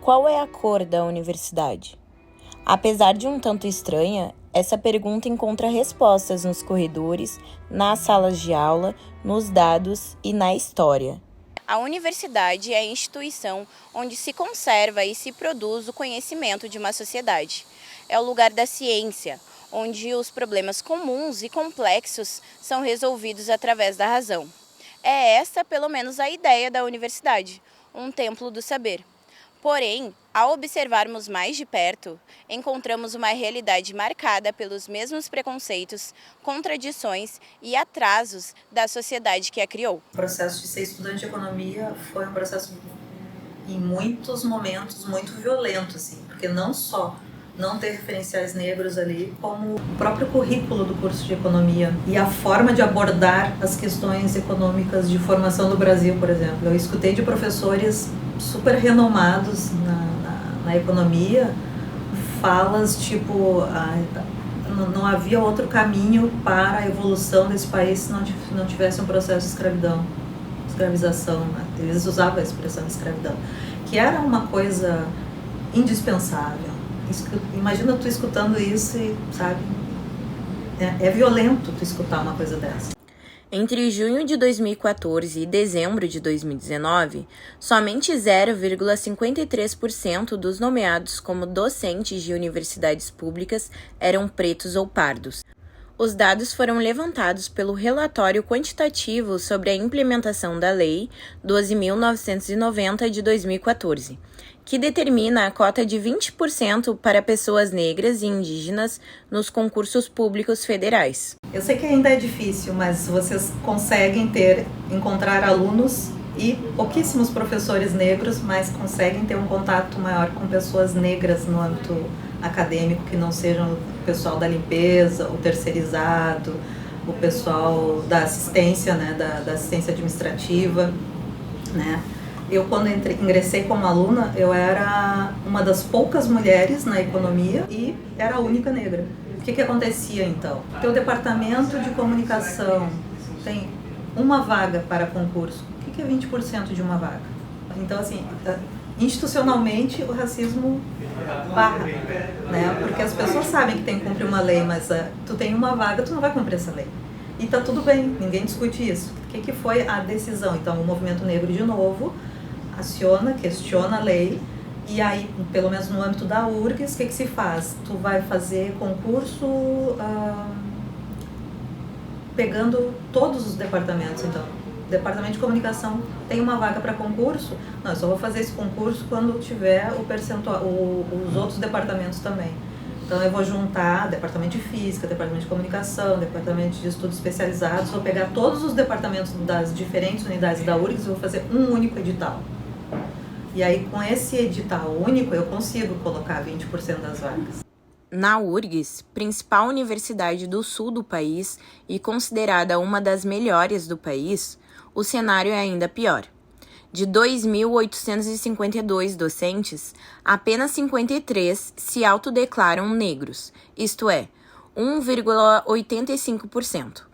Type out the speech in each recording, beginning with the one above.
Qual é a cor da universidade? Apesar de um tanto estranha, essa pergunta encontra respostas nos corredores, nas salas de aula, nos dados e na história. A universidade é a instituição onde se conserva e se produz o conhecimento de uma sociedade. É o lugar da ciência, onde os problemas comuns e complexos são resolvidos através da razão. É essa, pelo menos, a ideia da universidade, um templo do saber. Porém, ao observarmos mais de perto, encontramos uma realidade marcada pelos mesmos preconceitos, contradições e atrasos da sociedade que a criou. O processo de ser estudante de economia foi um processo, em muitos momentos, muito violento, assim, porque não só não ter referenciais negros ali, como o próprio currículo do curso de economia e a forma de abordar as questões econômicas de formação do Brasil, por exemplo. Eu escutei de professores super renomados na economia falas tipo não havia outro caminho para a evolução desse país se não tivesse um processo de escravização, né? Eles usavam a expressão escravidão, que era uma coisa indispensável. Imagina tu escutando isso e, sabe, é violento tu escutar uma coisa dessa. Entre junho de 2014 e dezembro de 2019, somente 0,53% dos nomeados como docentes de universidades públicas eram pretos ou pardos. Os dados foram levantados pelo Relatório Quantitativo sobre a Implementação da Lei 12.990 de 2014, que determina a cota de 20% para pessoas negras e indígenas nos concursos públicos federais. Eu sei que ainda é difícil, mas vocês conseguem encontrar alunos e pouquíssimos professores negros, mas conseguem ter um contato maior com pessoas negras no âmbito acadêmico, que não sejam o pessoal da limpeza, o terceirizado, o pessoal da assistência, né, da assistência administrativa, né? Eu, quando ingressei como aluna, eu era uma das poucas mulheres na economia e era a única negra. O que acontecia, então? O teu departamento de comunicação tem uma vaga para concurso. O que é 20% de uma vaga? Então, assim, institucionalmente, o racismo barra, né? Porque as pessoas sabem que tem que cumprir uma lei, mas tu tem uma vaga, tu não vai cumprir essa lei. E tá tudo bem, ninguém discute isso. O que foi a decisão? Então, o movimento negro, de novo, questiona a lei, e aí, pelo menos no âmbito da URGS, o que se faz? Tu vai fazer concurso pegando todos os departamentos, então. O departamento de comunicação tem uma vaga para concurso? Não, eu só vou fazer esse concurso quando tiver o percentual, os outros departamentos também. Então eu vou juntar departamento de física, departamento de comunicação, departamento de estudos especializados, vou pegar todos os departamentos das diferentes unidades da URGS e vou fazer um único edital. E aí, com esse edital único, eu consigo colocar 20% das vagas. Na URGS, principal universidade do sul do país e considerada uma das melhores do país, o cenário é ainda pior. De 2.852 docentes, apenas 53 se autodeclaram negros, isto é, 1,85%.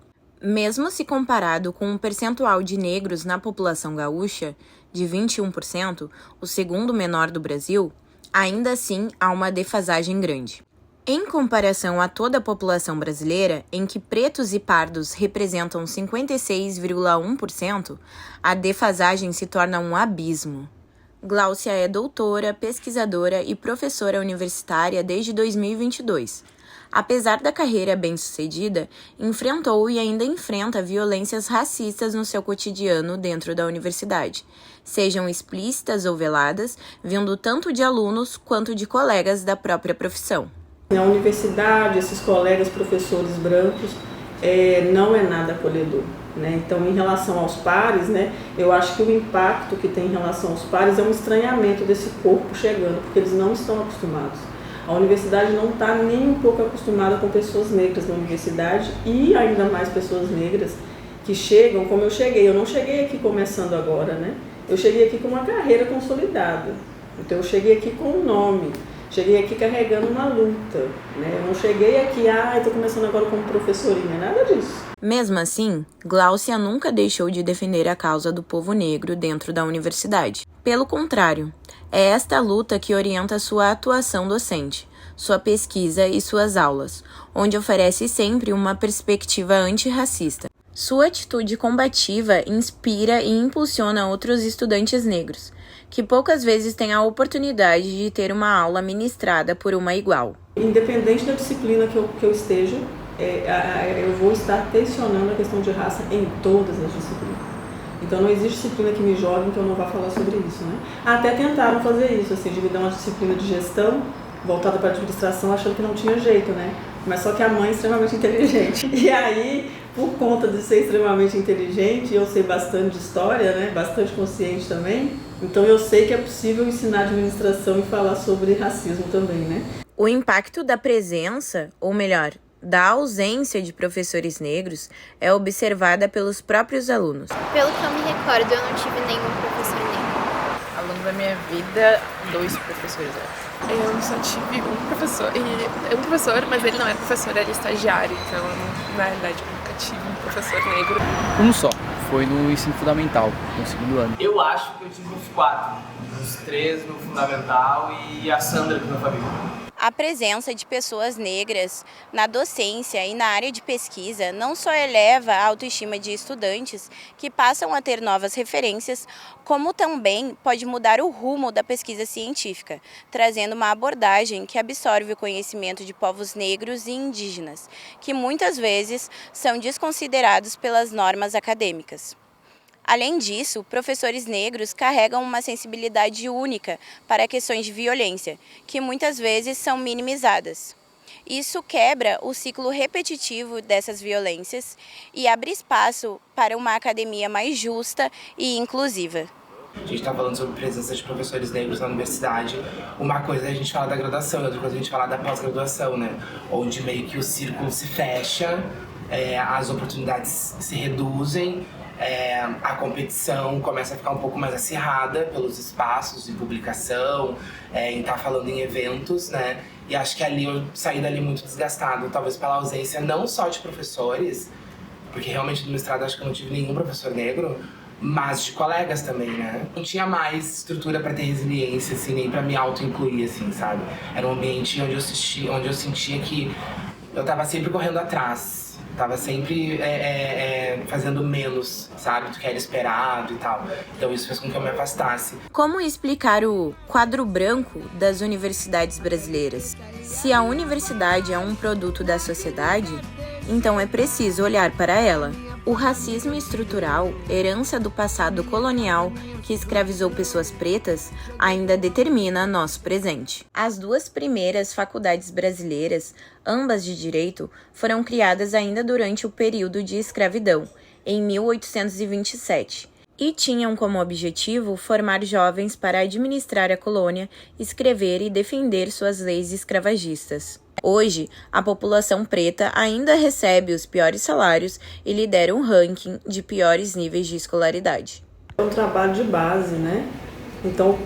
Mesmo se comparado com um percentual de negros na população gaúcha, de 21%, o segundo menor do Brasil, ainda assim há uma defasagem grande. Em comparação a toda a população brasileira, em que pretos e pardos representam 56,1%, a defasagem se torna um abismo. Gláucia é doutora, pesquisadora e professora universitária desde 2022. Apesar da carreira bem-sucedida, enfrentou e ainda enfrenta violências racistas no seu cotidiano dentro da universidade, sejam explícitas ou veladas, vindo tanto de alunos quanto de colegas da própria profissão. A universidade, esses colegas professores brancos, não é nada acolhedor, né? Então, em relação aos pares, né, eu acho que o impacto que tem em relação aos pares é um estranhamento desse corpo chegando, porque eles não estão acostumados. A universidade não está nem um pouco acostumada com pessoas negras na universidade e ainda mais pessoas negras que chegam como eu cheguei. Eu não cheguei aqui começando agora, né? Eu cheguei aqui com uma carreira consolidada. Então, eu cheguei aqui com um nome. Cheguei aqui carregando uma luta, né? Eu não cheguei aqui, estou começando agora como professorinha, nada disso. Mesmo assim, Gláucia nunca deixou de defender a causa do povo negro dentro da universidade. Pelo contrário, é esta luta que orienta sua atuação docente, sua pesquisa e suas aulas, onde oferece sempre uma perspectiva antirracista. Sua atitude combativa inspira e impulsiona outros estudantes negros, que poucas vezes têm a oportunidade de ter uma aula ministrada por uma igual. Independente da disciplina que eu esteja, eu vou estar tensionando a questão de raça em todas as disciplinas. Então não existe disciplina que me jogue que eu não vá falar sobre isso, né? Até tentaram fazer isso, assim, de me dar uma disciplina de gestão voltada para a administração, achando que não tinha jeito, né? Mas só que a mãe é extremamente inteligente. E aí, por conta de ser extremamente inteligente, eu sei bastante de história, né? Bastante consciente também. Então eu sei que é possível ensinar administração e falar sobre racismo também, né? O impacto da presença, ou melhor, da ausência de professores negros é observada pelos próprios alunos. Pelo que eu me recordo, eu não tive nenhum professor negro. Ao longo da minha vida, 2 professores. Eu só tive um professor, mas ele não era professor, era estagiário, então, na realidade, eu nunca tive um professor negro. Um só, foi no ensino fundamental, no 2º ano. Eu acho que eu tive uns 4, uns 3 no fundamental e a Sandra do meu família. A presença de pessoas negras na docência e na área de pesquisa não só eleva a autoestima de estudantes que passam a ter novas referências, como também pode mudar o rumo da pesquisa científica, trazendo uma abordagem que absorve o conhecimento de povos negros e indígenas, que muitas vezes são desconsiderados pelas normas acadêmicas. Além disso, professores negros carregam uma sensibilidade única para questões de violência, que muitas vezes são minimizadas. Isso quebra o ciclo repetitivo dessas violências e abre espaço para uma academia mais justa e inclusiva. A gente está falando sobre a presença de professores negros na universidade. Uma coisa é a gente falar da graduação, outra coisa é a gente falar da pós-graduação, né? Onde meio que o círculo se fecha, as oportunidades se reduzem, a competição começa a ficar um pouco mais acirrada pelos espaços de publicação, em estar falando em eventos, né? E acho que ali eu saí dali muito desgastado, talvez pela ausência não só de professores, porque realmente no mestrado acho que eu não tive nenhum professor negro, mas de colegas também, né? Não tinha mais estrutura para ter resiliência, assim, nem para me auto-incluir, assim, sabe? Era um ambiente onde eu sentia que eu tava sempre correndo atrás. Tava sempre fazendo menos, sabe, do que era esperado e tal. Então isso fez com que eu me afastasse. Como explicar o quadro branco das universidades brasileiras? Se a universidade é um produto da sociedade, então é preciso olhar para ela. O racismo estrutural, herança do passado colonial que escravizou pessoas pretas, ainda determina nosso presente. As 2 primeiras faculdades brasileiras, ambas de direito, foram criadas ainda durante o período de escravidão, em 1827, e tinham como objetivo formar jovens para administrar a colônia, escrever e defender suas leis escravagistas. Hoje, a população preta ainda recebe os piores salários e lidera um ranking de piores níveis de escolaridade. É um trabalho de base, né? Então,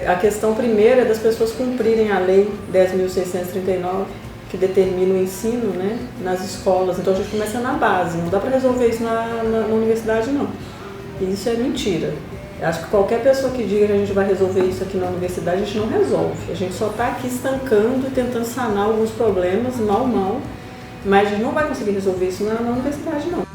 a questão primeira é das pessoas cumprirem a Lei 10.639, que determina o ensino, né, nas escolas. Então, a gente começa na base, não dá para resolver isso na universidade, não. E isso é mentira. Acho que qualquer pessoa que diga que a gente vai resolver isso aqui na universidade, a gente não resolve. A gente só está aqui estancando e tentando sanar alguns problemas, mal, mas a gente não vai conseguir resolver isso na universidade, não.